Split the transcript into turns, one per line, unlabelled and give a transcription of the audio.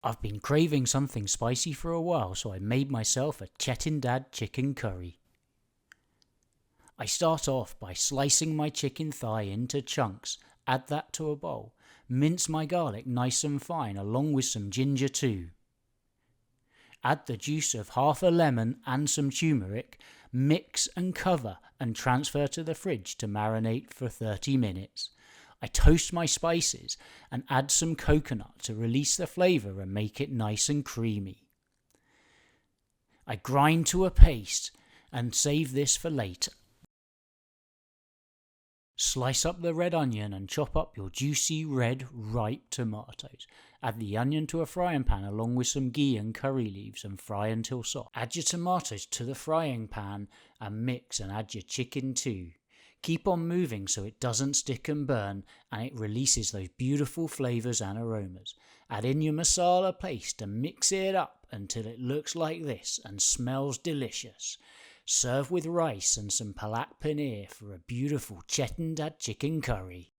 I've been craving something spicy for a while, so I made myself a Chetin Dad chicken curry. I start off by slicing my chicken thigh into chunks, add that to a bowl, mince my garlic nice and fine along with some ginger too. Add the juice of half a lemon and some turmeric, mix and cover and transfer to the fridge to marinate for 30 minutes. I toast my spices and add some coconut to release the flavour and make it nice and creamy. I grind to a paste and save this for later. Slice up the red onion and chop up your juicy red ripe tomatoes. Add the onion to a frying pan along with some ghee and curry leaves and fry until soft. Add your tomatoes to the frying pan and mix and add your chicken too. Keep on moving so it doesn't stick and burn and it releases those beautiful flavours and aromas. Add in your masala paste and mix it up until it looks like this and smells delicious. Serve with rice and some palak paneer for a beautiful Chetin Dad chicken curry.